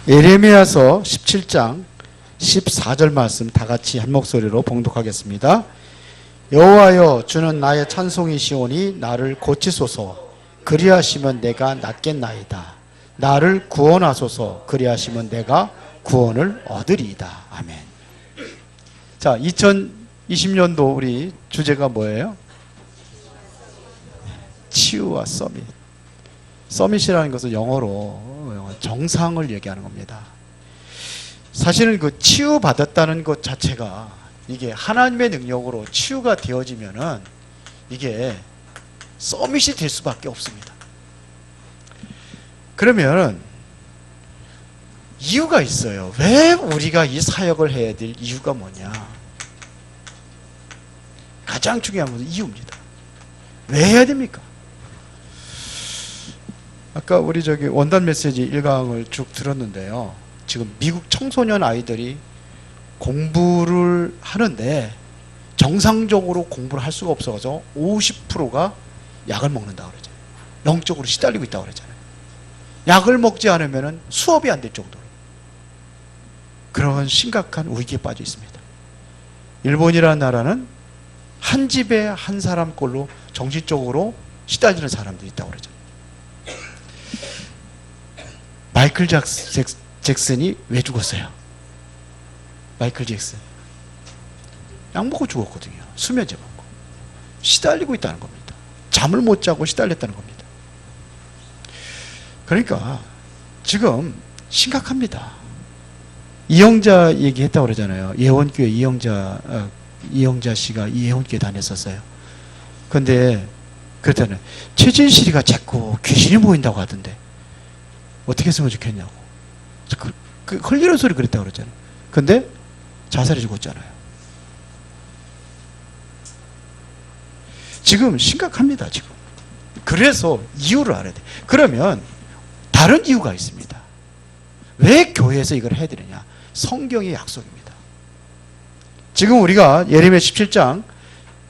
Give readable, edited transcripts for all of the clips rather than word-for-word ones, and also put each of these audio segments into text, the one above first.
예레미야서 17장 14절 말씀 다 같이 한 목소리로 봉독하겠습니다. 여호와여, 주는 나의 찬송이시오니 나를 고치소서. 그리하시면 내가 낫겠나이다. 나를 구원하소서. 그리하시면 내가 구원을 얻으리이다. 아멘. 자, 2020년도 우리 주제가 뭐예요? 치유와 서밋. 서밋이라는 것은 영어로 정상을 얘기하는 겁니다. 사실은 그 치유받았다는 것 자체가 이게 하나님의 능력으로 치유가 되어지면은 이게 서밋이 될 수밖에 없습니다. 그러면 이유가 있어요. 왜 우리가 이 사역을 해야 될 이유가 뭐냐? 가장 중요한 것은 이유입니다. 왜 해야 됩니까? 아까 우리 원단 메시지 1강을 쭉 들었는데요. 지금 미국 청소년 아이들이 공부를 하는데 정상적으로 공부를 할 수가 없어서 50%가 약을 먹는다고 그러잖아요. 영적으로 시달리고 있다고 그러잖아요. 약을 먹지 않으면 수업이 안 될 정도로 그런 심각한 위기에 빠져 있습니다. 일본이라는 나라는 한 집에 한 사람꼴로 정신적으로 시달리는 사람들이 있다고 그러잖아요. 마이클 잭슨이 왜 죽었어요? 마이클 잭슨 약 먹고 죽었거든요. 수면제 먹고 시달리고 있다는 겁니다. 잠을 못 자고 시달렸다는 겁니다. 그러니까 지금 심각합니다. 이영자 얘기했다고 그러잖아요. 예원교회 이영자 씨가 예원교회 다녔었어요. 근데 그랬잖아요. 최진실이가 자꾸 귀신이 보인다고 하던데 어떻게 했으면 좋겠냐고. 흘리는 소리 그랬다고 그랬잖아요. 근데 자살해 죽었잖아요. 지금 심각합니다. 지금. 그래서 이유를 알아야 돼. 그러면 다른 이유가 있습니다. 왜 교회에서 이걸 해야 되느냐? 성경의 약속입니다. 지금 우리가 예레미야 17장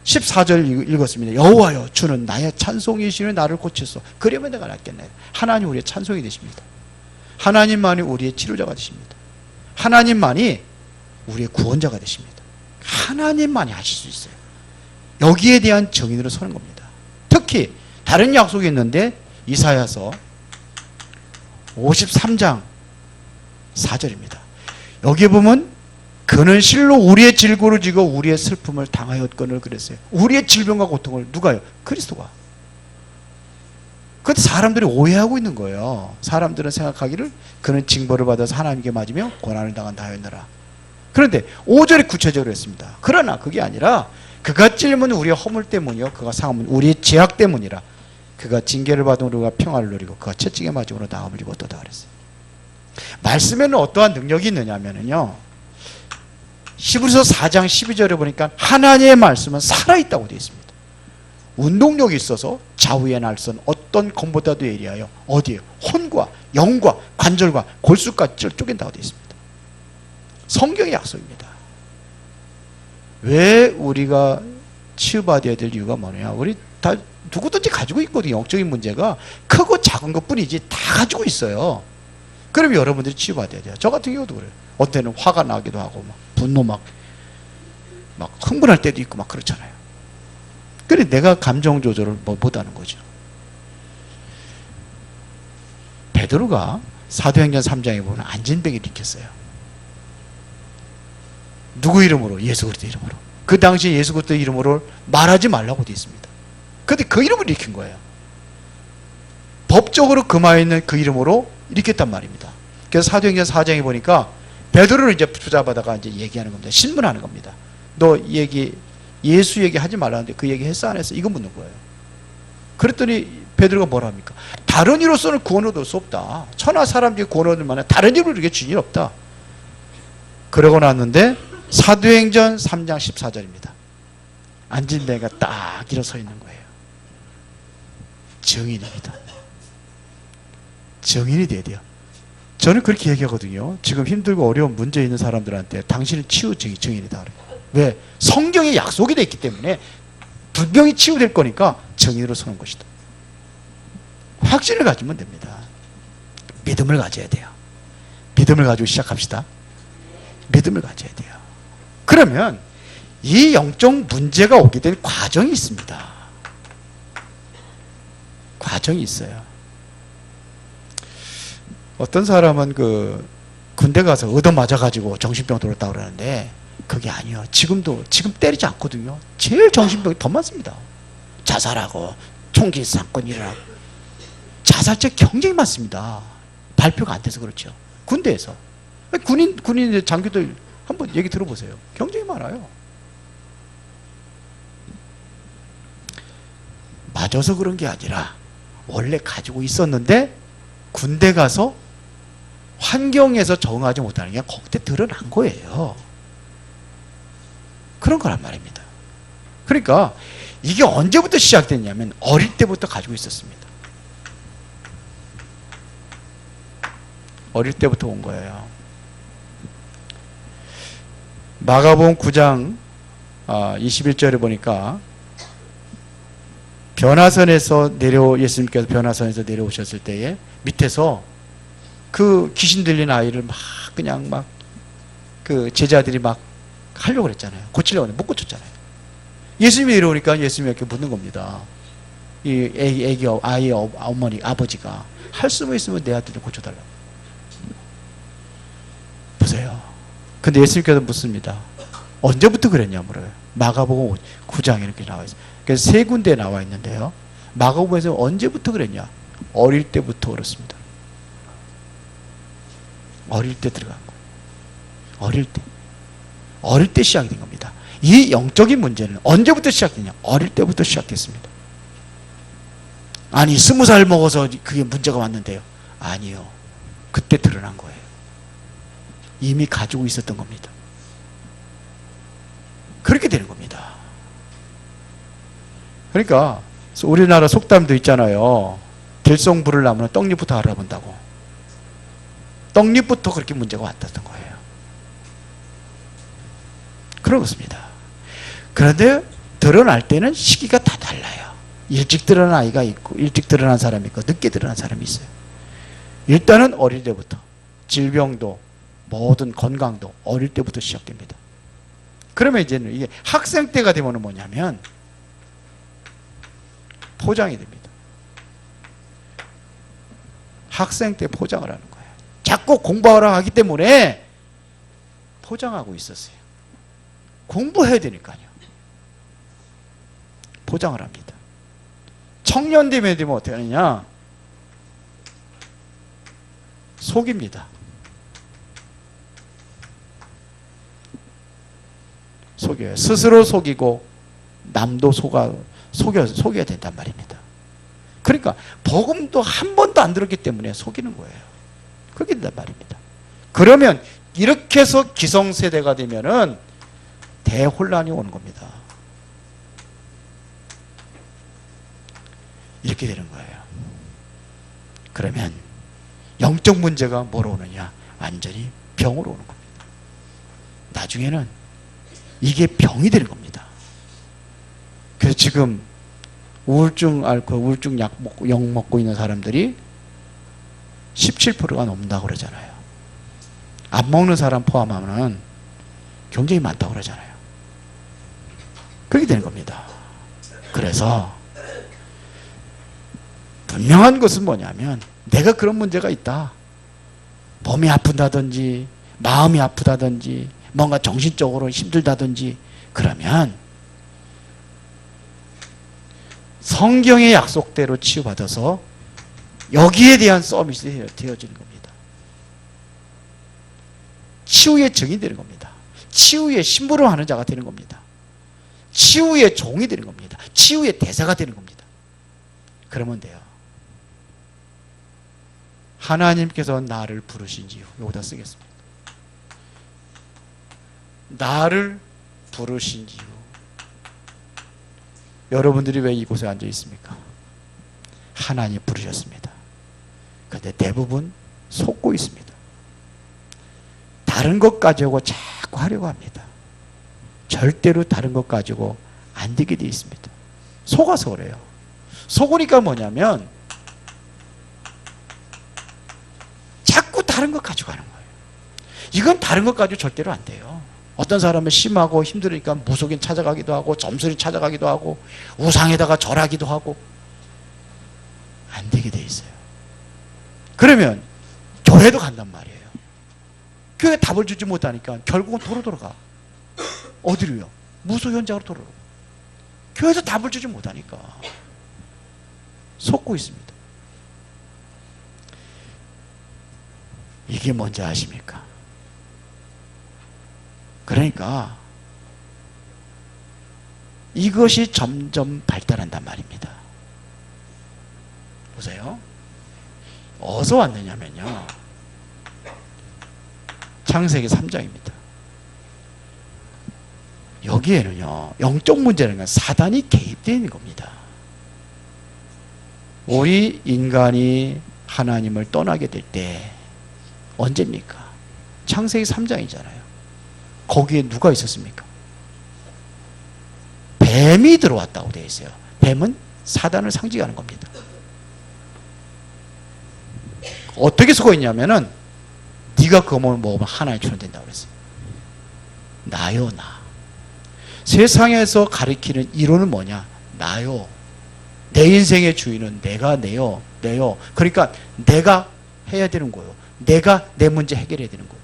14절 읽었습니다. 여호와여, 주는 나의 찬송이시니 나를 고치소서. 그러면 내가 낫겠네. 하나님 우리의 찬송이 되십니다. 하나님만이 우리의 치료자가 되십니다. 하나님만이 우리의 구원자가 되십니다. 하나님만이 하실 수 있어요. 여기에 대한 정인으로 서는 겁니다. 특히 다른 약속이 있는데 이사야서 53장 4절입니다. 여기에 보면 그는 실로 우리의 질고를 지고 우리의 슬픔을 당하였거늘 그랬어요. 우리의 질병과 고통을 누가요? 그리스도가. 그런데 사람들이 오해하고 있는 거예요. 사람들은 생각하기를 그는 징벌을 받아서 하나님께 맞으며 고난을 당한다 하였느라. 그런데 5절에 구체적으로 했습니다. 그러나 그게 아니라 그가 찔림은 우리의 허물 때문이요 그가 상함은 우리의 죄악 때문이라. 그가 징계를 받음으로 우리가 평화를 누리고 그가 채찍에 맞음으로 나음을 입었다 그랬어요. 말씀에는 어떠한 능력이 있느냐면요, 히브리서 4장 12절에 보니까 하나님의 말씀은 살아있다고 되어 있습니다. 운동력이 있어서 좌우의 날선 어떤 검보다도 예리하여 어디에요? 혼과 영과 관절과 골수까지 쪼갠다고 되어 있습니다. 성경의 약속입니다. 왜 우리가 치유받아야 될 이유가 뭐냐? 우리 다 누구든지 가지고 있거든요. 영적인 문제가 크고 작은 것뿐이지 다 가지고 있어요. 그럼 여러분들이 치유받아야 돼요. 저 같은 경우도 그래요. 어때는 화가 나기도 하고 막 분노 막 흥분할 때도 있고 막 그렇잖아요. 그래 내가 감정 조절을 못하는 거죠. 베드로가 사도행전 3장에 보면 안진뱅이를 일으켰어요. 누구 이름으로? 예수 그리스도 이름으로. 그 당시에 예수 그리스도 이름으로 말하지 말라고 되어 있습니다. 그런데 그 이름을 일으킨 거예요. 법적으로 금하에 있는 그 이름으로 일으켰단 말입니다. 그래서 사도행전 4장에 보니까 베드로를 이제 붙잡아다가 이제 얘기하는 겁니다. 신문하는 겁니다. 너 예수 얘기하지 말라는데 그 얘기 했어 안 했어? 이거 묻는 거예요. 그랬더니 베드로가 뭐라 합니까? 다른 이로서는 구원을 얻을 수 없다. 천하 사람 중에 구원을 얻을 만한 다른 이로 이렇게 주인 없다. 그러고 났는데 사도행전 3장 14절입니다. 안진뱅이가 딱 일어서 있는 거예요. 증인입니다. 증인이 돼야 돼요. 저는 그렇게 얘기하거든요. 지금 힘들고 어려운 문제 있는 사람들한테 당신은 치유 증인이다. 왜? 성경에 약속이 되어 있기 때문에 분명히 치유될 거니까 증인으로 서는 것이다. 확신을 가지면 됩니다. 믿음을 가져야 돼요. 믿음을 가지고 시작합시다. 믿음을 가져야 돼요. 그러면 이 영적 문제가 오게 된 과정이 있습니다. 과정이 있어요. 어떤 사람은 그 군대 가서 얻어맞아가지고 정신병 들었다고 그러는데 그게 아니에요. 지금 때리지 않거든요. 제일 정신병이 더 많습니다. 자살하고 총기 사건 일어나고 자살자 굉장히 많습니다. 발표가 안 돼서 그렇죠. 군대에서 군인 장교들 한번 얘기 들어보세요. 굉장히 많아요. 맞아서 그런 게 아니라 원래 가지고 있었는데 군대 가서 환경에서 적응하지 못하는 게 그때 드러난 거예요. 그런 거란 말입니다. 그러니까 이게 언제부터 시작됐냐면 어릴 때부터 가지고 있었습니다. 어릴 때부터 온 거예요. 마가복음 9장 21절에 보니까 예수님께서 변화선에서 내려오셨을 때에 밑에서 그 귀신 들린 아이를 그 제자들이 막 하려고 그랬잖아요. 고치려고 했는데 못 고쳤잖아요. 예수님이 내려오니까 예수님이 이렇게 묻는 겁니다. 이 아이의 아버지가 할 수만 있으면 내 아들 좀 고쳐달라고. 보세요. 근데 예수님께서 묻습니다. 언제부터 그랬냐 물어요. 마가복음 9장에 이렇게 나와 있어요. 그래서 세 군데에 나와 있는데요. 마가복음에서 언제부터 그랬냐? 어릴 때부터 그렇습니다. 어릴 때 들어간 거예요. 어릴 때 시작이 된 겁니다. 이 영적인 문제는 언제부터 시작됐냐? 어릴 때부터 시작됐습니다. 아니 20살 먹어서 그게 문제가 왔는데요. 아니요. 그때 드러난 거예요. 이미 가지고 있었던 겁니다. 그렇게 되는 겁니다. 그러니까 우리나라 속담도 있잖아요. 들송 부를 나무는 떡잎부터 알아본다고. 떡잎부터 그렇게 문제가 왔다던 거예요. 그렇습니다. 그런데 드러날 때는 시기가 다 달라요. 일찍 드러난 아이가 있고 일찍 드러난 사람이 있고 늦게 드러난 사람이 있어요. 일단은 어릴 때부터 질병도 모든 건강도 어릴 때부터 시작됩니다. 그러면 이제는 이게 학생 때가 되면 뭐냐면 포장이 됩니다. 학생 때 포장을 하는 거예요. 자꾸 공부하라 하기 때문에 포장하고 있었어요. 공부해야 되니까요. 포장을 합니다. 청년 되면 어떻게 하느냐? 속입니다. 속여요. 스스로 속이고 남도 속여야 된단 말입니다. 그러니까 복음도 한 번도 안 들었기 때문에 속이는 거예요. 그렇게 된단 말입니다. 그러면 이렇게 해서 기성세대가 되면은 대혼란이 오는 겁니다. 이렇게 되는 거예요. 그러면 영적 문제가 뭐로 오느냐? 완전히 병으로 오는 겁니다. 나중에는 이게 병이 되는 겁니다. 그래서 지금 우울증 약 먹고 있는 사람들이 17%가 넘는다고 그러잖아요. 안 먹는 사람 포함하면 굉장히 많다고 그러잖아요. 그렇게 되는 겁니다. 그래서 분명한 것은 뭐냐면 내가 그런 문제가 있다. 몸이 아픈다든지 마음이 아프다든지 뭔가 정신적으로 힘들다든지 그러면 성경의 약속대로 치유받아서 여기에 대한 서비스 되어지는 겁니다. 치유의 증이 되는 겁니다. 치유의 심부름 하는 자가 되는 겁니다. 치유의 종이 되는 겁니다. 치유의 대사가 되는 겁니다. 그러면 돼요. 하나님께서 나를 부르신 이유, 여기다 쓰겠습니다. 나를 부르신 이유. 여러분들이 왜 이곳에 앉아 있습니까? 하나님 부르셨습니다. 그런데 대부분 속고 있습니다. 다른 것 가지고 자꾸 하려고 합니다. 절대로 다른 것 가지고 안 되게 돼 있습니다. 속아서 그래요. 속으니까 뭐냐면 자꾸 다른 것 가지고 하는 거예요. 이건 다른 것 가지고 절대로 안 돼요. 어떤 사람은 심하고 힘들으니까 무속인 찾아가기도 하고 점술인 찾아가기도 하고 우상에다가 절하기도 하고 안 되게 돼 있어요. 그러면 교회도 간단 말이에요. 교회 답을 주지 못하니까 결국은 도로 돌아가. 어디로요? 무속 현장으로 돌아가. 교회에서 답을 주지 못하니까 속고 있습니다. 이게 뭔지 아십니까? 그러니까 이것이 점점 발달한단 말입니다. 보세요. 어디서 왔느냐면요, 창세기 3장입니다. 여기에는요, 영적 문제라는 건 사단이 개입되어 있는 겁니다. 우리 인간이 하나님을 떠나게 될 때 언제입니까? 창세기 3장이잖아요. 거기에 누가 있었습니까? 뱀이 들어왔다고 되어 있어요. 뱀은 사단을 상징하는 겁니다. 어떻게 쓰고 있냐면은 네가 그 몸을 먹으면 하나의 주는 된다고 그랬어요. 나요, 나. 세상에서 가리키는 이론은 뭐냐? 나요. 내 인생의 주인은 내가 내요. 그러니까 내가 해야 되는 거예요. 내가 내 문제 해결해야 되는 거예요.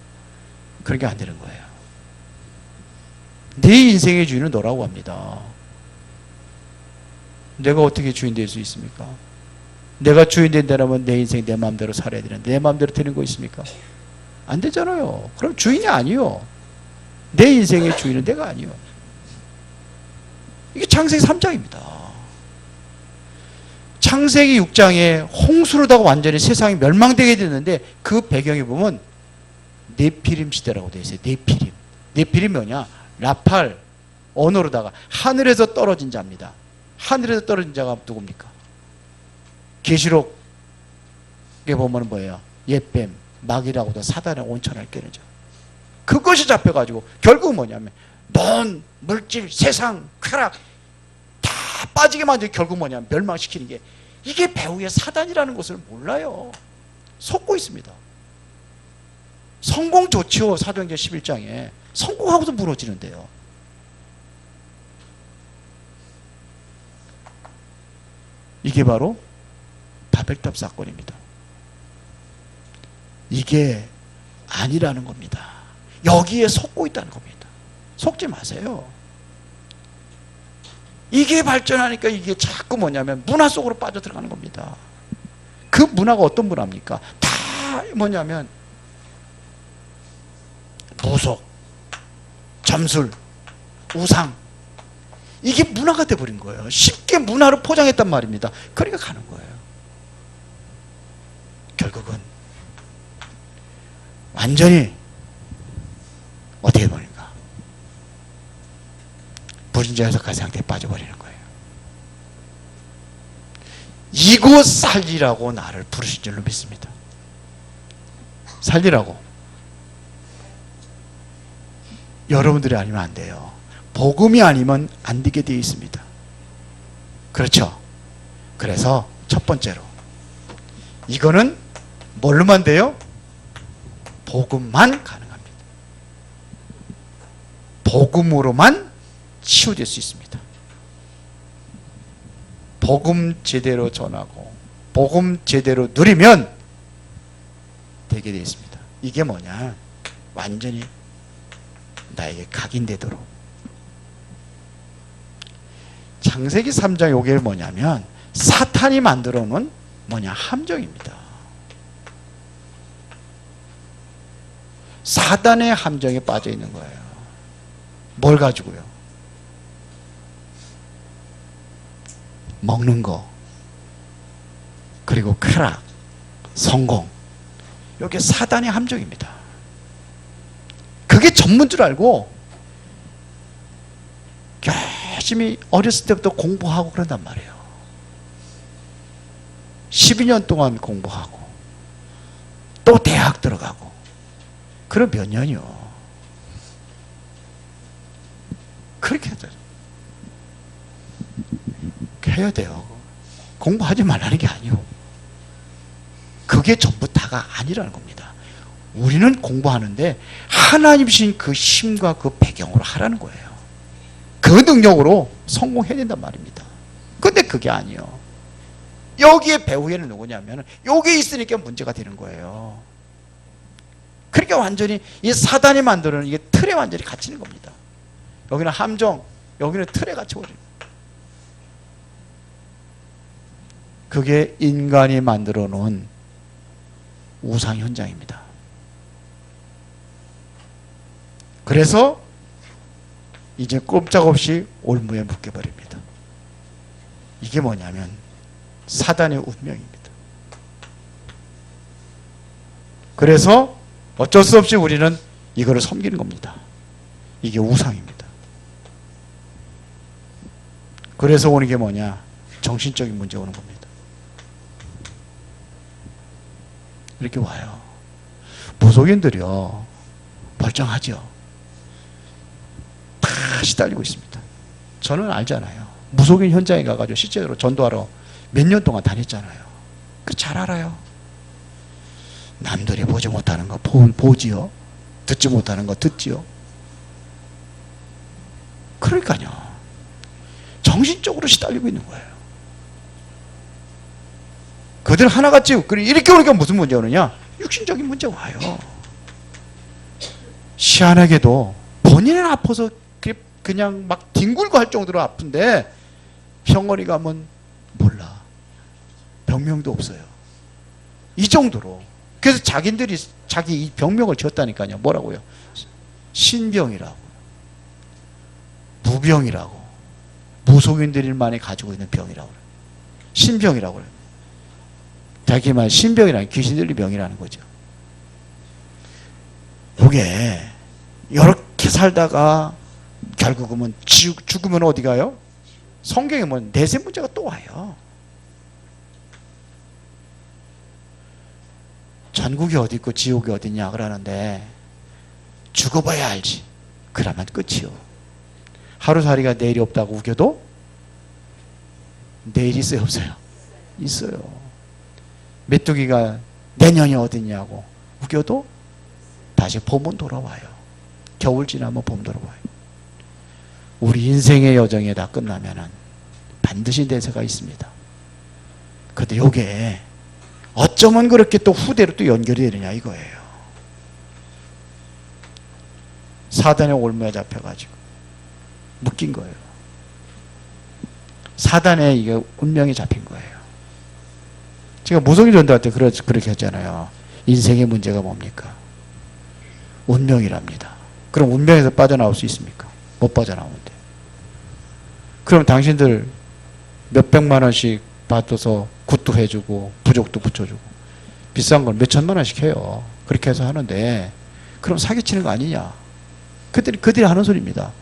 그러니까 안 되는 거예요. 내 인생의 주인은 너라고 합니다. 내가 어떻게 주인 될 수 있습니까? 내가 주인 된다면 내 인생 내 마음대로 살아야 되는데 내 마음대로 되는 거 있습니까? 안 되잖아요. 그럼 주인이 아니요. 내 인생의 주인은 내가 아니요. 이게 창세기 3장입니다. 창세기 6장에 홍수로다가 완전히 세상이 멸망되게 됐는데 그 배경에 보면 네피림 시대라고 되어 있어요. 네피림. 네피림이 뭐냐? 라팔 언어로다가 하늘에서 떨어진 자입니다. 하늘에서 떨어진 자가 누굽니까? 계시록에 보면 뭐예요? 옛뱀, 마귀라고도 사단의 온천을 깨는 자. 그것이 잡혀가지고 결국 뭐냐면 돈, 물질, 세상, 쾌락 다 빠지게 만들고 결국 뭐냐면 멸망시키는 게 이게 배후의 사단이라는 것을 몰라요. 속고 있습니다. 성공 좋지요. 사도행전 11장에 성공하고도 무너지는데요. 이게 바로 바벨탑 사건입니다. 이게 아니라는 겁니다. 여기에 속고 있다는 겁니다. 속지 마세요. 이게 발전하니까 이게 자꾸 뭐냐면 문화 속으로 빠져들어가는 겁니다. 그 문화가 어떤 문화입니까? 다 뭐냐면 무속, 점술, 우상, 이게 문화가 돼버린 거예요. 쉽게 문화로 포장했단 말입니다. 그러니까 가는 거예요. 결국은 완전히 어떻게 보니까 불신자 해석할 상태에 빠져버리는 거예요. 이곳 살리라고 나를 부르신 줄로 믿습니다. 살리라고. 여러분들이 아니면 안 돼요. 복음이 아니면 안 되게 되어 있습니다. 그렇죠? 그래서 첫 번째로 이거는 뭘로만 돼요? 복음만 가능합니다. 복음으로만 치유될 수 있습니다. 복음 제대로 전하고 복음 제대로 누리면 되게 되어 있습니다. 이게 뭐냐? 완전히 나에게 각인되도록. 창세기 3장 요게 뭐냐면 사탄이 만들어 놓은 뭐냐? 함정입니다. 사단의 함정에 빠져 있는 거예요. 뭘 가지고요? 먹는 거, 그리고 쾌락, 성공. 이게 사단의 함정입니다. 그게 전문 줄 알고 열심히 어렸을 때부터 공부하고 그런단 말이에요. 12년 동안 공부하고 또 대학 들어가고. 그럼 몇 년이요? 그렇게 해야 돼요. 공부하지 말라는 게 아니요. 그게 전부 다가 아니라는 겁니다. 우리는 공부하는데 하나님 주신 그 힘과 그 배경으로 하라는 거예요. 그 능력으로 성공해야 된단 말입니다. 근데 그게 아니요. 여기에 배후에는 누구냐면 여기에 있으니까 문제가 되는 거예요. 그러니까 완전히 이 사단이 만드는 이게 틀에 완전히 갇히는 겁니다. 여기는 함정, 여기는 틀에 갇혀버려요. 그게 인간이 만들어 놓은 우상 현장입니다. 그래서 이제 꼼짝없이 올무에 묶여버립니다. 이게 뭐냐면 사단의 운명입니다. 그래서 어쩔 수 없이 우리는 이거를 섬기는 겁니다. 이게 우상입니다. 그래서 오는 게 뭐냐? 정신적인 문제 오는 겁니다. 이렇게 와요. 무속인들이요, 멀쩡하죠. 다 시달리고 있습니다. 저는 알잖아요. 무속인 현장에 가가지고 실제로 전도하러 몇 년 동안 다녔잖아요. 그 잘 알아요. 남들이 보지 못하는 거 보지요. 듣지 못하는 거 듣지요. 그러니까요. 정신적으로 시달리고 있는 거예요. 그들 하나같이 이렇게 오니까 무슨 문제가 오느냐? 육신적인 문제가 와요. 희한하게도 본인은 아파서 그냥 막 뒹굴고 할 정도로 아픈데 병원에 가면 몰라. 병명도 없어요. 이 정도로. 그래서 자기들이 자기 이 병명을 지었다니까요. 뭐라고요? 신병이라고, 무병이라고, 무속인들만이 가지고 있는 병이라고 그래요. 신병이라고 그래요. 자기 말 신병이라는 귀신 들린 병이라는 거죠. 그게 이렇게 살다가 결국은 죽으면 어디 가요? 성경에 보면 내세 문제가 또 와요. 전국이 어디 있고 지옥이 어디 있냐 그러는데 죽어봐야 알지. 그러면 끝이요. 하루살이가 내일이 없다고 우겨도 내일이 있어요, 없어요? 있어요. 메뚜기가 내년이 어디 있냐고 우겨도 다시 봄은 돌아와요. 겨울 지나면 봄 돌아와요. 우리 인생의 여정이 다 끝나면은 반드시 내세가 있습니다. 근데 요게 어쩌면 그렇게 또 후대로 또 연결이 되느냐 이거예요. 사단의 올무에 잡혀가지고 묶인 거예요. 사단의 이게 운명이 잡힌 거예요. 제가 무속인 전도할 때 그렇게 했잖아요. 인생의 문제가 뭡니까? 운명이랍니다. 그럼 운명에서 빠져나올 수 있습니까? 못 빠져나오는데. 그럼 당신들 몇백만 원씩 받아서 굿도 해주고 부족도 붙여주고 비싼 걸 몇천만 원씩 해요. 그렇게 해서 하는데 그럼 사기치는 거 아니냐? 그들이 하는 소리입니다.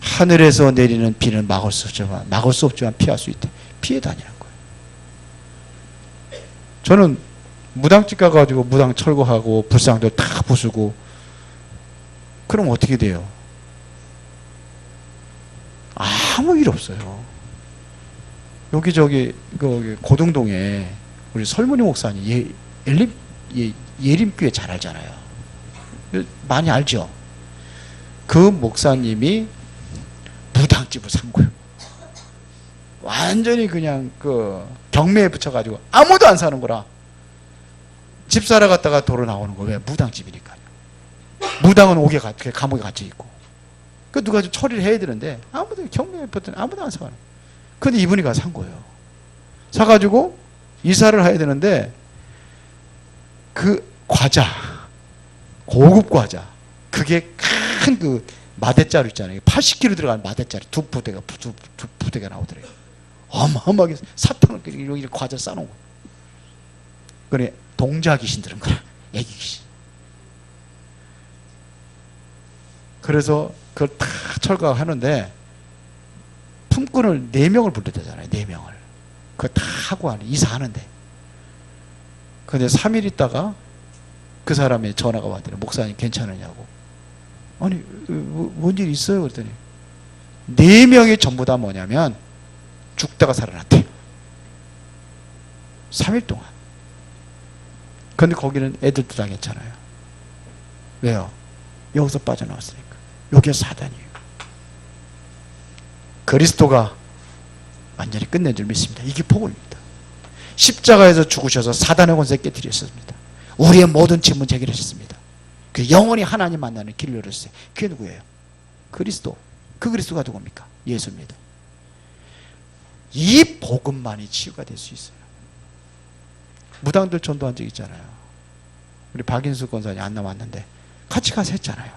하늘에서 내리는 비는 막을 수 없지만 피할 수 있대. 피해 다니는 거예요. 저는 무당집 가가지고 무당 철거하고 불상들 다 부수고 그럼 어떻게 돼요? 아무 일 없어요. 여기 고등동에 우리 설문희 목사님 예림교회 잘 알잖아요. 많이 알죠? 그 목사님이 무당집을 산 거예요. 완전히 그냥 그 경매에 붙여가지고 아무도 안 사는 거라. 집 사러 갔다가 도로 나오는 거예요. 왜? 무당집이니까요. 무당은 감옥에 갇혀 있고. 그 누가 좀 처리를 해야 되는데 아무도 경매에 붙더니 아무도 안 사가는. 근데 이분이 가서 산 거예요. 사가지고 이사를 해야 되는데 그 과자, 고급 과자, 그게 큰 그 마대자루 있잖아요. 80kg 들어간 마대자루 두 부대가 나오더래요. 어마어마하게 사탕을 이렇게 과자 싸놓은 거예요. 그래 동자 귀신들은 그래 애기 귀신. 그래서 그걸 다 철거하는데 품꾼을 4명을 불러대잖아요. 4명을. 그거 다 하고 이사하는데. 근데 3일 있다가 그 사람의 전화가 왔더니 목사님 괜찮으냐고. 아니 뭔 일 있어요? 그랬더니 4명이 전부 다 뭐냐면 죽다가 살아났대요. 3일 동안. 근데 거기는 애들도 당했잖아요. 왜요? 여기서 빠져나왔으니까. 이게 사단이에요. 그리스도가 완전히 끝낸 줄 믿습니다. 이게 복음입니다. 십자가에서 죽으셔서 사단의 권세 깨뜨리셨습니다. 우리의 모든 질문 해결하셨습니다. 그 영원히 하나님 만나는 길을 열었어요. 그게 누구예요? 그리스도. 그 그리스도가 누굽니까? 예수입니다. 이 복음만이 치유가 될 수 있어요. 무당들 전도한 적 있잖아요. 우리 박인수 권사님 안 남았는데 같이 가서 했잖아요.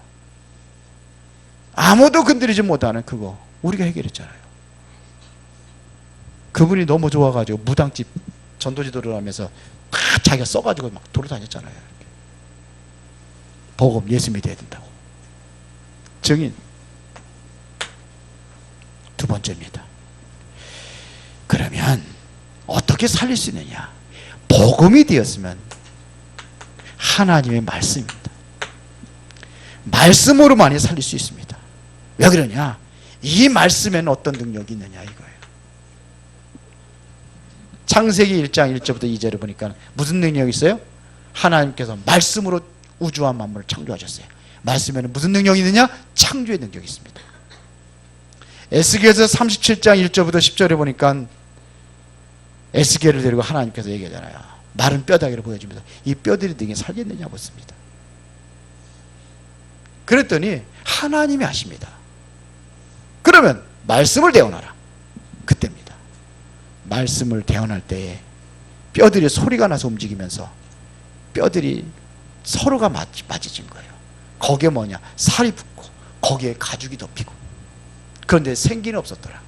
아무도 건드리지 못하는 그거 우리가 해결했잖아요. 그분이 너무 좋아가지고 무당집 전도지도를 하면서 막 자기가 써가지고 막 돌아다녔잖아요. 이렇게. 복음 예수 믿어야 된다고. 증인. 두 번째입니다. 그러면 어떻게 살릴 수 있느냐? 복음이 되었으면 하나님의 말씀입니다. 말씀으로만이 살릴 수 있습니다. 왜 그러냐? 이 말씀에는 어떤 능력이 있느냐 이거예요. 창세기 1장 1절부터 2절을 보니까 무슨 능력이 있어요? 하나님께서 말씀으로 우주와 만물을 창조하셨어요. 말씀에는 무슨 능력이 있느냐? 창조의 능력이 있습니다. 에스겔서 37장 1절부터 10절에 보니까 에스겔을 데리고 하나님께서 얘기하잖아요. 마른 뼈다귀를 보여주면서 이 뼈들이 등에 살겠느냐 묻습니다. 그랬더니 하나님이 하십니다. 그러면 말씀을 대언하라. 그때입니다. 말씀을 대언할 때에 뼈들이 소리가 나서 움직이면서 뼈들이 서로가 맞아진 거예요. 거기에 뭐냐? 살이 붙고 거기에 가죽이 덮이고. 그런데 생기는 없었더라.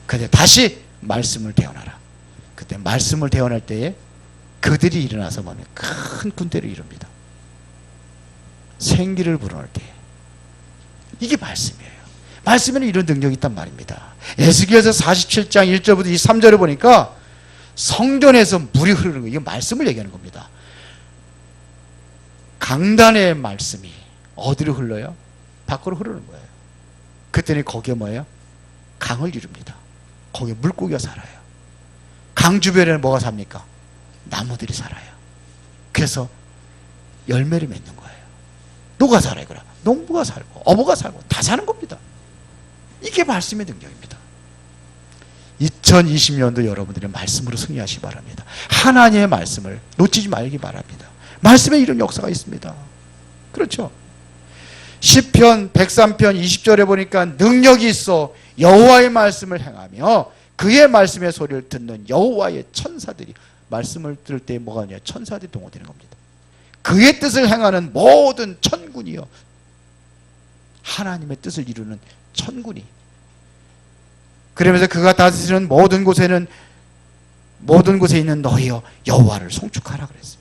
그런데 다시 말씀을 대언하라. 그때 말씀을 대언할 때에 그들이 일어나서 뭐냐? 큰 군대를 이룹니다. 생기를 불어넣을 때 이게 말씀이에요. 말씀에는 이런 능력이 있단 말입니다. 에스겔서 47장 1절부터 23절을 보니까 성전에서 물이 흐르는 거예요. 이거 말씀을 얘기하는 겁니다. 강단의 말씀이 어디로 흘러요? 밖으로 흐르는 거예요. 그때는 거기에 뭐예요? 강을 이룹니다. 거기에 물고기가 살아요. 강 주변에는 뭐가 삽니까? 나무들이 살아요. 그래서 열매를 맺는 거예요. 누가 살아요? 그럼 농부가 살고 어부가 살고 다 사는 겁니다. 이게 말씀의 능력입니다. 2020년도 여러분들이 말씀으로 승리하시기 바랍니다. 하나님의 말씀을 놓치지 말기 바랍니다. 말씀에 이런 역사가 있습니다. 그렇죠? 시편 103편 20절에 보니까 능력이 있어 여호와의 말씀을 행하며 그의 말씀의 소리를 듣는 여호와의 천사들이 말씀을 들을 때 뭐가 아니냐? 천사들이 동원되는 겁니다. 그의 뜻을 행하는 모든 천군이요. 하나님의 뜻을 이루는 천군이. 그러면서 그가 다스리는 모든 곳에 있는 너희여 여호와를 송축하라 그랬어요.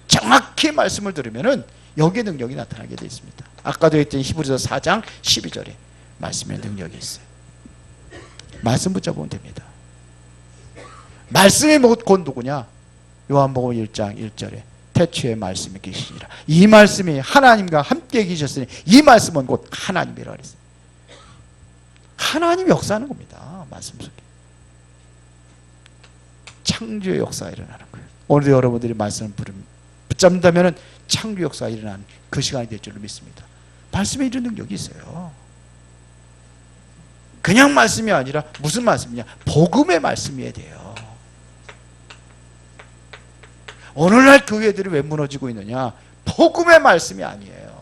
정확히 말씀을 들으면은 여기에 능력이 나타나게 되어 있습니다. 아까도 했던 히브리서 4장 12절에 말씀의 능력이 있어요. 말씀 붙잡으면 됩니다. 말씀이 곧 누구냐? 요한복음 1장 1절에 태초에 말씀이 계시니라. 이 말씀이 하나님과 함께 계셨으니 이 말씀은 곧 하나님이라 그랬어요. 하나님이 역사하는 겁니다. 말씀 속에. 창조의 역사가 일어나는 거예요. 오늘도 여러분들이 말씀을 붙잡는다면 창조 역사가 일어나는 그 시간이 될 줄로 믿습니다. 말씀에 이런 능력이 있어요. 그냥 말씀이 아니라 무슨 말씀이냐? 복음의 말씀이어야 돼요. 오늘날 교회들이 왜 무너지고 있느냐? 복음의 말씀이 아니에요.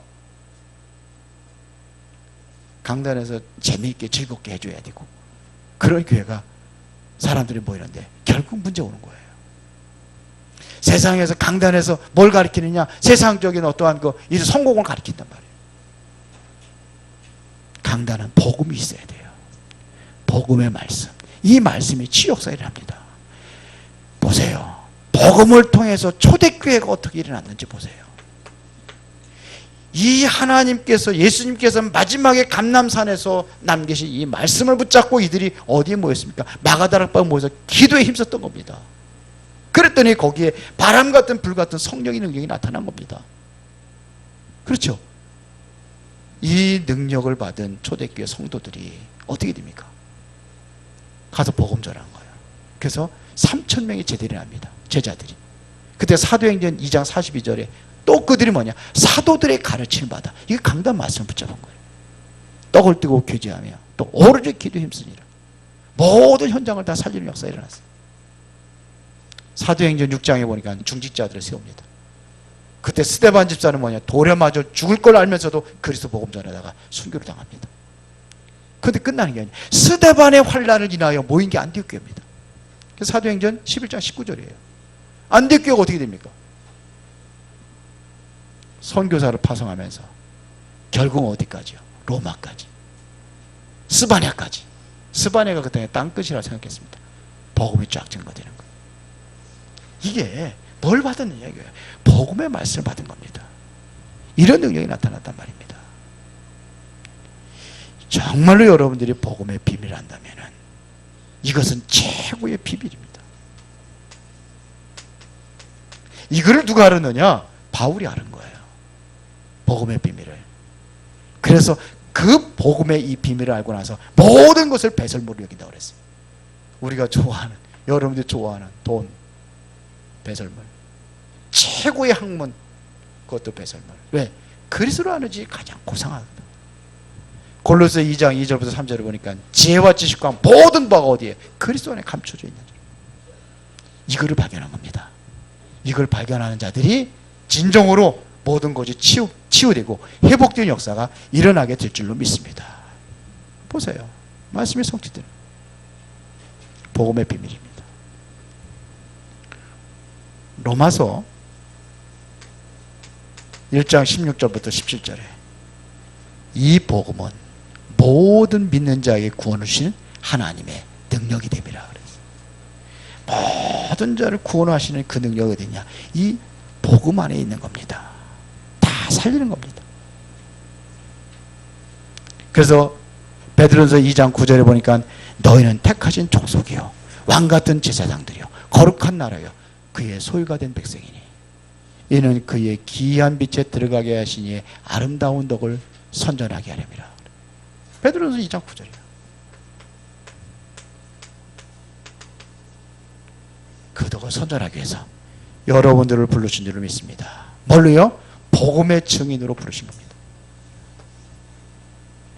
강단에서 재미있게 즐겁게 해줘야 되고 그런 교회가 사람들이 모이는데 결국 문제 오는 거예요. 세상에서 강단에서 뭘 가르치느냐? 세상적인 어떠한 이 성공을 가르친단 말이에요. 강단은 복음이 있어야 돼요. 복음의 말씀. 이 말씀이 치유역사를 일어납니다. 보세요. 복음을 통해서 초대교회가 어떻게 일어났는지 보세요. 이 하나님께서 예수님께서 마지막에 감람산에서 남기신 이 말씀을 붙잡고 이들이 어디에 모였습니까? 마가다락방에 모여서 기도에 힘썼던 겁니다. 그랬더니 거기에 바람 같은 불 같은 성령의 능력이 나타난 겁니다. 그렇죠? 이 능력을 받은 초대교회 성도들이 어떻게 됩니까? 가서 복음 전한 거예요. 그래서 3,000명이 제대로 합니다. 제자들이. 그때 사도행전 2장 42절에 또 그들이 뭐냐? 사도들의 가르침을 받아. 이게 강단 말씀을 붙잡은 거예요. 떡을 뜨고 교제하며 또 오로지 기도에 힘쓰니라. 모든 현장을 다 살리는 역사가 일어났어요. 사도행전 6장에 보니까 중직자들을 세웁니다. 그때 스데반 집사는 뭐냐? 돌에 맞아 죽을 걸 알면서도 그리스도 복음 전에다가 순교를 당합니다. 그런데 끝나는 게 아니에요. 스데반의 환란을 인하여 모인 게 안디옥교회입니다. 사도행전 11장 19절이에요. 안디옥교회가 어떻게 됩니까? 선교사를 파송하면서 결국 어디까지요? 로마까지, 스바냐까지. 스바냐가 그때 땅끝이라고 생각했습니다. 복음이 쫙 증거되는 거예요. 이게 뭘 받았느냐 이거예요. 복음의 말씀을 받은 겁니다. 이런 능력이 나타났단 말입니다. 정말로 여러분들이 복음의 비밀을 안다면 이것은 최고의 비밀입니다. 이거를 누가 알았느냐? 바울이 알은 거예요. 복음의 비밀을. 그래서 그 복음의 이 비밀을 알고 나서 모든 것을 배설물로 여긴다고 그랬어요. 우리가 좋아하는, 여러분들이 좋아하는 돈, 배설물. 최고의 학문, 그것도 배설물. 왜? 그리스도로 아는 지 가장 고상하거든. 골로새 2장 2절부터 3절을 보니까 지혜와 지식과 모든 바가 어디에? 그리스도 안에 감춰져 있는 줄. 이거를 발견한 겁니다. 이걸 발견하는 자들이 진정으로 모든 것이 치유되고 회복된 역사가 일어나게 될 줄로 믿습니다. 보세요. 말씀이 성취되는 복음의 비밀입니다. 로마서 1장 16절부터 17절에 이 복음은 모든 믿는 자에게 구원을 주신 하나님의 능력이 됨이라 그랬어요. 모든 자를 구원하시는 그 능력이 어디냐? 이 복음 안에 있는 겁니다. 다 살리는 겁니다. 그래서 베드로서 2장 9절에 보니까 너희는 택하신 족속이요 왕같은 제사장들이요 거룩한 나라요 그의 소유가 된 백성이니 이는 그의 기이한 빛에 들어가게 하시니 아름다운 덕을 선전하게 하렵니다. 베드로서 2장 9절이에요. 그 덕을 선전하기 위해서 여러분들을 부르신 줄을 믿습니다. 뭘로요? 복음의 증인으로 부르신 겁니다.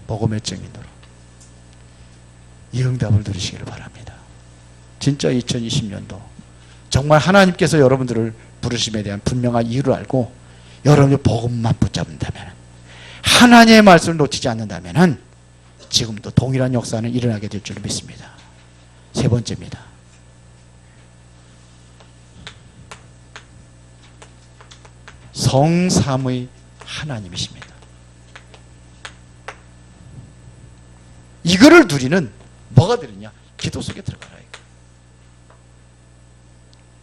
복음의 증인으로. 이 응답을 들으시기를 바랍니다. 진짜 2020년도 정말 하나님께서 여러분들을 부르심에 대한 분명한 이유를 알고 여러분이 복음만 붙잡는다면, 하나님의 말씀을 놓치지 않는다면 지금도 동일한 역사는 일어나게 될 줄 믿습니다. 세 번째입니다. 성삼의 하나님이십니다. 이거를 누리는 뭐가 되느냐? 기도 속에 들어가라.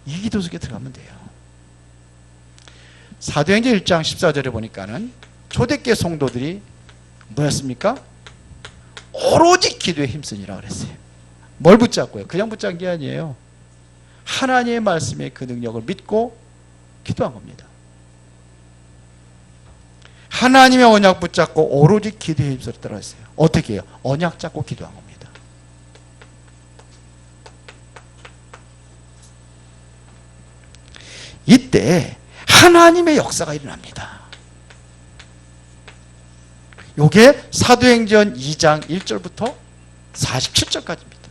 이 기도 속에 들어가면 돼요. 사도행전 1장 14절에 보니까는 초대교회 성도들이 뭐였습니까? 오로지 기도에 힘쓰니라 그랬어요. 뭘 붙잡고요? 그냥 붙잡은 게 아니에요. 하나님의 말씀의 그 능력을 믿고 기도한 겁니다. 하나님의 언약 붙잡고 오로지 기도에 힘썼다고 했어요. 어떻게 해요? 언약 잡고 기도한 겁니다. 이때 하나님의 역사가 일어납니다. 요게 사도행전 2장 1절부터 47절까지입니다.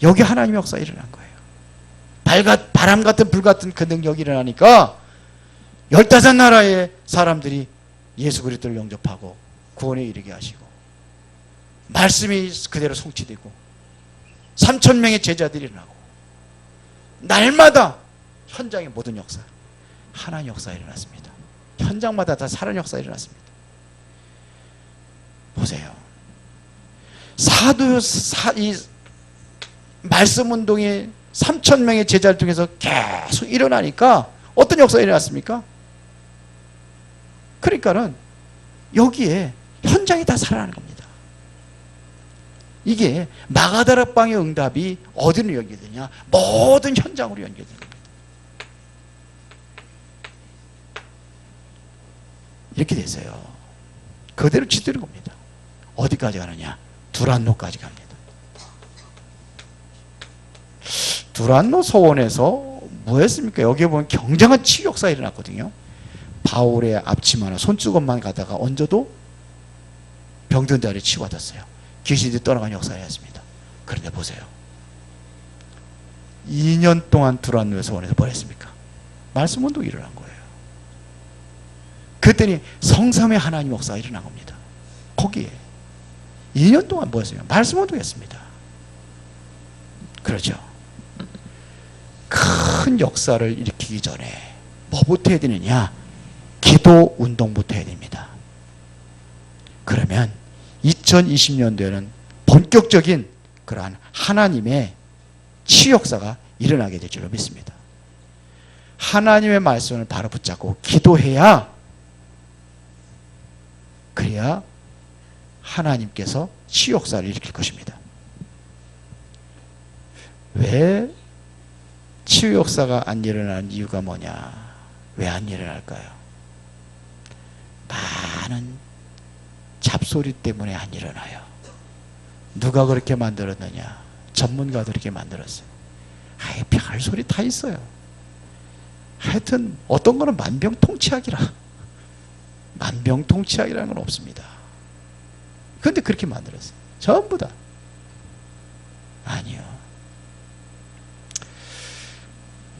여기 하나님의 역사가 일어난 거예요. 바람 같은 불 같은 그 능력이 일어나니까 15나라의 사람들이 예수 그리스도를 영접하고 구원에 이르게 하시고 말씀이 그대로 성취되고 3,000명의 제자들이 일어나고 날마다 현장의 모든 역사, 하나님 역사가 일어났습니다. 현장마다 다 살아난 역사가 일어났습니다. 보세요. 이 말씀 운동이 3,000명의 제자를 통해서 계속 일어나니까 어떤 역사가 일어났습니까? 그러니까는 여기에 현장이 다 살아나는 겁니다. 이게 마가다락방의 응답이 어디로 연결되냐? 모든 현장으로 연결됩니다. 이렇게 됐어요. 그대로 지도는 겁니다. 어디까지 가느냐? 두란노까지 갑니다. 두란노 소원에서 뭐였습니까? 여기에 보면 굉장한 치유 역사가 일어났거든요. 바울의 앞치마나 손수건만 가다가 얹어도 병든 자리 치유받았어요. 귀신이 떠나간 역사였습니다. 그런데 보세요. 2년 동안 두란 외소원에서 뭘 했습니까? 말씀 운동이 일어난 거예요. 그랬더니 성삼의 하나님 역사가 일어난 겁니다. 거기에 2년 동안 뭐였어요? 말씀 운동했습니다. 그렇죠. 큰 역사를 일으키기 전에 뭐부터 해야 되느냐? 기도 운동부터 해야 됩니다. 그러면 2020년도에는 본격적인 그러한 하나님의 치유 역사가 일어나게 될 줄로 믿습니다. 하나님의 말씀을 바로 붙잡고 기도해야, 그래야 하나님께서 치유 역사를 일으킬 것입니다. 왜 치유 역사가 안 일어나는 이유가 뭐냐? 왜 안 일어날까요? 많은 잡소리 때문에 안 일어나요. 누가 그렇게 만들었느냐? 전문가들이 이렇게 만들었어요. 아예 별소리 다 있어요. 하여튼 어떤 거는 만병통치약이라. 만병통치약이라는 건 없습니다. 그런데 그렇게 만들었어요. 전부 다. 아니요.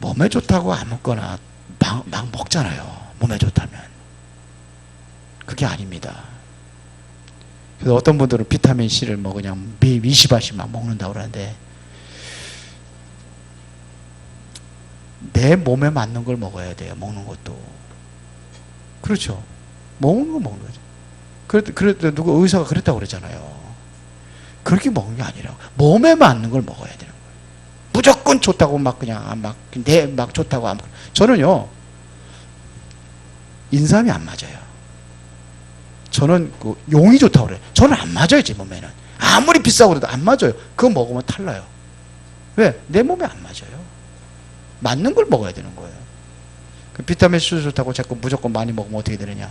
몸에 좋다고 아무거나 막 먹잖아요. 몸에 좋다면. 그게 아닙니다. 그래서 어떤 분들은 비타민C를 뭐 그냥 매 20알씩 막 먹는다고 그러는데, 내 몸에 맞는 걸 먹어야 돼요. 먹는 것도. 그렇죠. 먹는 거 먹는 거죠. 그래도 누가 의사가 그랬다고 그랬잖아요. 그렇게 먹는 게 아니라 몸에 맞는 걸 먹어야 되는 거예요. 무조건 좋다고 막 그냥 막 좋다고 아무거나. 저는요, 인삼이 안 맞아요. 저는 그 용이 좋다고 그래요. 저는 안 맞아요. 제 몸에는. 아무리 비싸고 그래도 안 맞아요. 그거 먹으면 탈나요. 왜? 내 몸에 안 맞아요. 맞는 걸 먹어야 되는 거예요. 그 비타민C 좋다고 자꾸 무조건 많이 먹으면 어떻게 되느냐?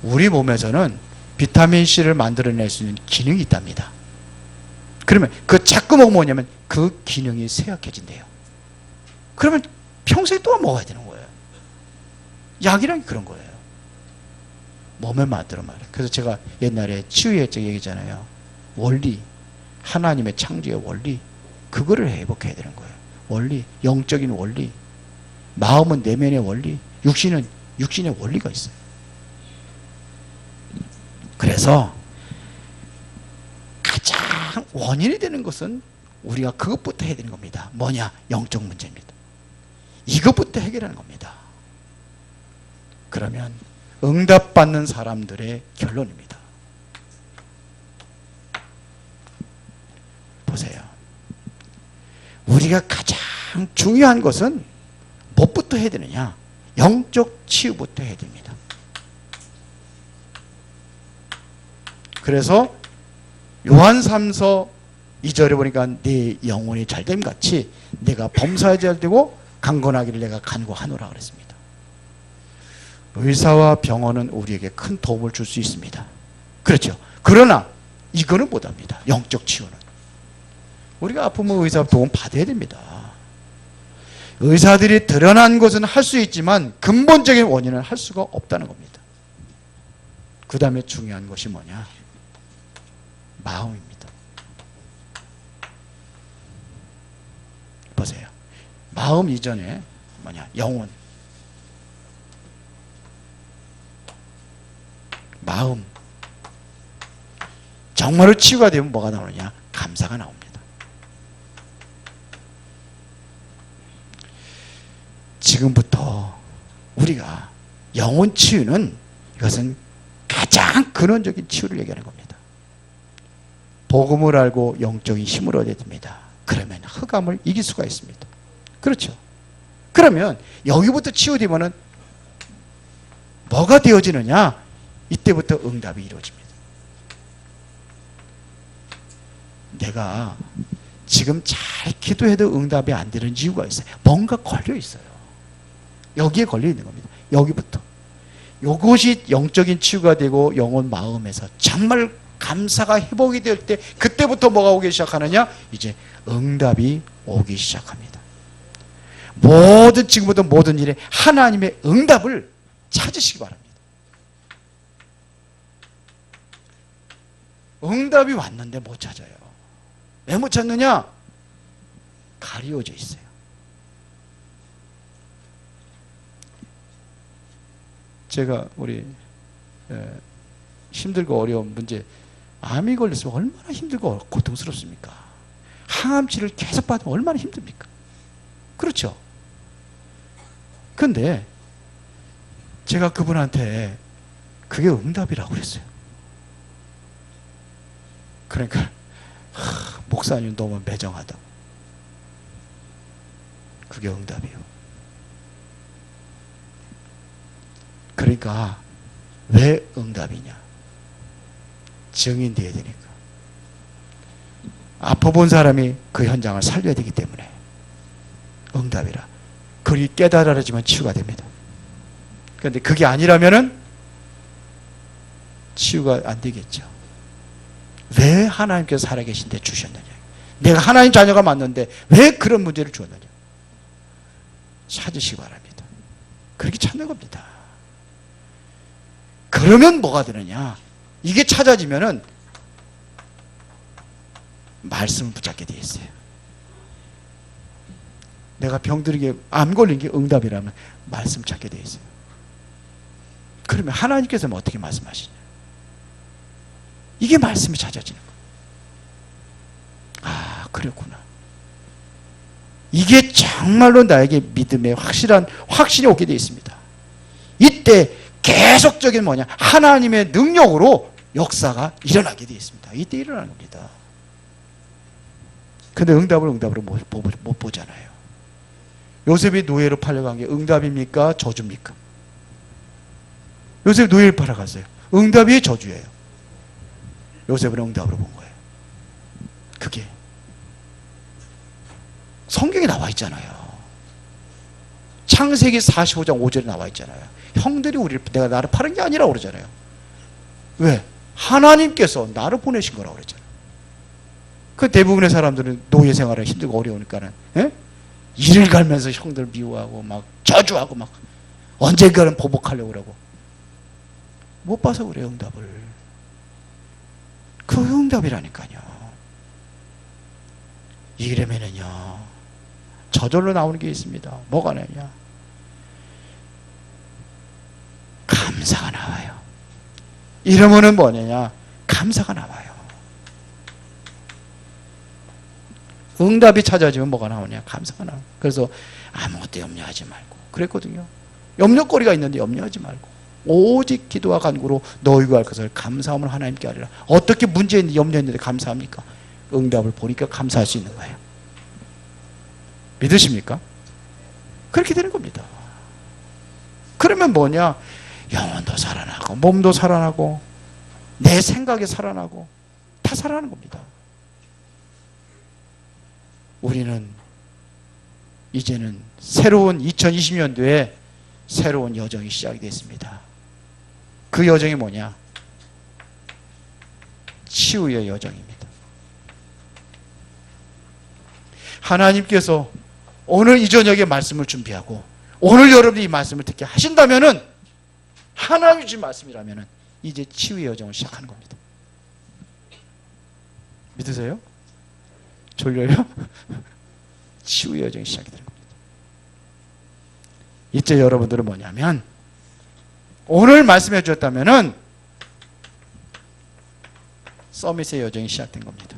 우리 몸에서는 비타민C를 만들어낼 수 있는 기능이 있답니다. 그러면 그 자꾸 먹으면 뭐냐면 그 기능이 쇠약해진대요. 그러면 평소에 또 먹어야 되는 거예요. 약이란 게 그런 거예요. 몸에 맞들어 말이에요. 그래서 제가 옛날에 치유의 얘기잖아요. 원리, 하나님의 창조의 원리, 그거를 회복해야 되는 거예요. 원리, 영적인 원리. 마음은 내면의 원리, 육신은 육신의 원리가 있어요. 그래서 가장 원인이 되는 것은 우리가 그것부터 해야 되는 겁니다. 뭐냐? 영적 문제입니다. 이것부터 해결하는 겁니다. 그러면 응답받는 사람들의 결론입니다. 보세요. 우리가 가장 중요한 것은 뭐부터 해야 되느냐? 영적 치유부터 해야 됩니다. 그래서 요한 3서 2절에 보니까 내 영혼이 잘됨 같이 내가 범사에 잘되고 강건하기를 내가 간구하노라 그랬습니다. 의사와 병원은 우리에게 큰 도움을 줄 수 있습니다. 그렇죠. 그러나 이거는 못합니다. 영적 치유는. 우리가 아프면 의사 도움 받아야 됩니다. 의사들이 드러난 것은 할 수 있지만 근본적인 원인은 할 수가 없다는 겁니다. 그 다음에 중요한 것이 뭐냐? 마음입니다. 보세요. 마음 이전에 뭐냐? 영혼. 마음. 정말로 치유가 되면 뭐가 나오느냐? 감사가 나옵니다. 지금부터 우리가 영혼 치유는 이것은 가장 근원적인 치유를 얘기하는 겁니다. 복음을 알고 영적인 힘을 얻어야 됩니다. 그러면 흑암을 이길 수가 있습니다. 그렇죠. 그러면 여기부터 치유되면은 뭐가 되어지느냐? 이때부터 응답이 이루어집니다. 내가 지금 잘 기도해도 응답이 안 되는 이유가 있어요. 뭔가 걸려 있어요. 여기에 걸려 있는 겁니다. 여기부터. 이것이 영적인 치유가 되고 영혼 마음에서 정말 감사가 회복이 될 때 그때부터 뭐가 오기 시작하느냐? 이제 응답이 오기 시작합니다. 모든 지금부터 모든 일에 하나님의 응답을 찾으시기 바랍니다. 응답이 왔는데 못 찾아요. 왜 못 찾느냐? 가리워져 있어요. 제가 우리 힘들고 어려운 문제, 암이 걸렸으면 얼마나 힘들고 고통스럽습니까? 항암치를 계속 받으면 얼마나 힘듭니까? 그렇죠? 근데 제가 그분한테 그게 응답이라고 그랬어요. 그러니까 목사님 너무 매정하다고. 그게 응답이에요. 그러니까 왜 응답이냐? 증인되어야 되니까. 아파본 사람이 그 현장을 살려야 되기 때문에 응답이라. 그리 깨달아지만 치유가 됩니다. 그런데 그게 아니라면은 치유가 안 되겠죠. 왜 하나님께서 살아계신데 주셨느냐? 내가 하나님 자녀가 맞는데 왜 그런 문제를 주었느냐? 찾으시기 바랍니다. 그렇게 찾는 겁니다. 그러면 뭐가 되느냐? 이게 찾아지면은 말씀을 붙잡게 되어 있어요. 내가 병들게 암 걸린 게 응답이라면 말씀 찾게 되어 있어요. 그러면 하나님께서는 어떻게 말씀하시냐? 이게 말씀이 찾아지는 거예요. 아, 그렇구나. 이게 정말로 나에게 믿음의 확실한 확신이 오게 되어 있습니다. 이때 계속적인 뭐냐? 하나님의 능력으로 역사가 일어나게 되어 있습니다. 이때 일어나는 겁니다. 근데 응답으로 못 보잖아요. 요셉이 노예로 팔려간 게 응답입니까? 저주입니까? 요셉이 노예로 팔아갔어요. 응답이 저주예요. 요셉은 응답으로 본 거예요. 그게 성경에 나와 있잖아요. 창세기 45장 5절에 나와 있잖아요. 형들이 내가 나를 파는 게 아니라고 그러잖아요. 왜? 하나님께서 나를 보내신 거라고 그랬잖아요. 그 대부분의 사람들은 노예 생활을 힘들고 어려우니까는 이를 갈면서 형들 미워하고 막 저주하고 막 언젠가는 보복하려고 그러고 못 봐서 그래요. 응답을. 그 응답이라니까요. 이러면은요 저절로 나오는 게 있습니다. 뭐가 나냐? 감사가 나와요. 이러면은 뭐냐냐? 감사가 나와요. 응답이 찾아지면 뭐가 나오냐? 감사가 나와요. 그래서 아무것도 염려하지 말고 그랬거든요. 염려거리가 있는데 염려하지 말고 오직 기도와 간구로 너희 구할 것을 감사함을 하나님께 하리라. 어떻게 문제 있는데 염려했는데 감사합니까? 응답을 보니까 감사할 수 있는 거예요. 믿으십니까? 그렇게 되는 겁니다. 그러면 뭐냐? 영혼도 살아나고 몸도 살아나고 내 생각이 살아나고 다 살아나는 겁니다. 우리는 이제는 새로운 2020년도에 새로운 여정이 시작이 됐습니다. 그 여정이 뭐냐? 치유의 여정입니다. 하나님께서 오늘 이 저녁에 말씀을 준비하고 오늘 여러분이 이 말씀을 듣게 하신다면은 하나님이 주신 말씀이라면은 이제 치유의 여정을 시작하는 겁니다. 믿으세요? 졸려요? 치유의 여정이 시작이 되는 겁니다. 이제 여러분들은 뭐냐면 오늘 말씀해 주셨다면은 서밋의 여정이 시작된 겁니다.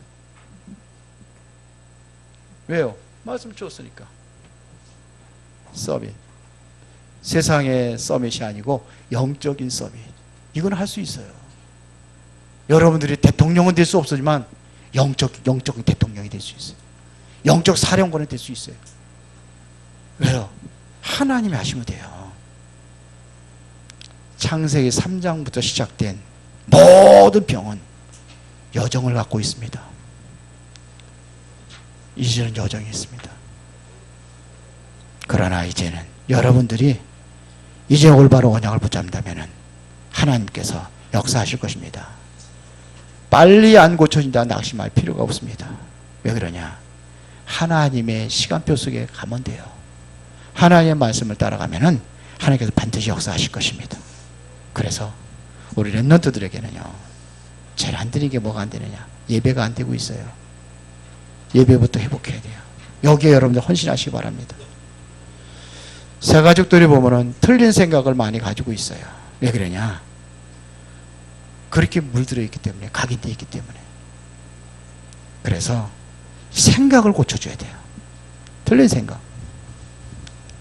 왜요? 말씀 주었으니까. 서밋. 세상의 서밋이 아니고 영적인 서밋. 이건 할 수 있어요. 여러분들이 대통령은 될 수 없지만 영적인 대통령이 될 수 있어요. 영적 사령관이 될 수 있어요. 왜요? 하나님이 하시면 돼요. 창세기 3장부터 시작된 모든 병은 여정을 갖고 있습니다. 이제는 여정이 있습니다. 그러나 이제는 여러분들이 이제 올바로 언약을 붙잡는다면 하나님께서 역사하실 것입니다. 빨리 안 고쳐진다 낙심할 필요가 없습니다. 왜 그러냐? 하나님의 시간표 속에 가면 돼요. 하나님의 말씀을 따라가면은 하나님께서 반드시 역사하실 것입니다. 그래서 우리 렘넌트들에게는요, 제일 안 되는 게 뭐가 안 되느냐? 예배가 안 되고 있어요. 예배부터 회복해야 돼요. 여기에 여러분들 헌신하시기 바랍니다. 새가족들이 보면은 틀린 생각을 많이 가지고 있어요. 왜 그러냐? 그렇게 물들어 있기 때문에, 각인되어 있기 때문에. 그래서 생각을 고쳐줘야 돼요. 틀린 생각.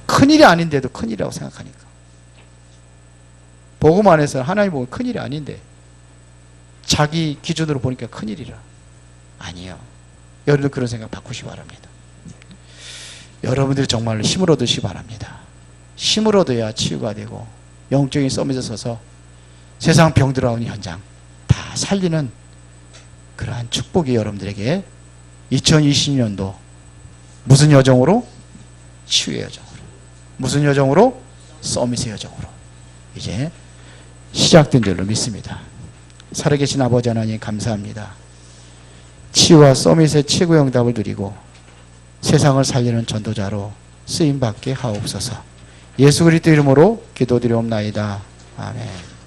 큰일이 아닌데도 큰일이라고 생각하니까. 복음 안에서 하나님 보면 큰일이 아닌데 자기 기준으로 보니까 큰일이라. 아니요. 여러분들 그런 생각 바꾸시기 바랍니다. 여러분들이 정말로 힘을 얻으시기 바랍니다. 힘을 얻어야 치유가 되고 영적인 서밋에 서서 세상 병들어온 현장 다 살리는 그러한 축복이 여러분들에게 2020년도 무슨 여정으로? 치유의 여정으로. 무슨 여정으로? 서밋의 여정으로 이제 시작된 줄로 믿습니다. 살아계신 아버지 하나님 감사합니다. 치유와 서밋의 최고의 응답을 누리고 세상을 살리는 전도자로 쓰임받게 하옵소서. 예수 그리스도 이름으로 기도드리옵나이다. 아멘.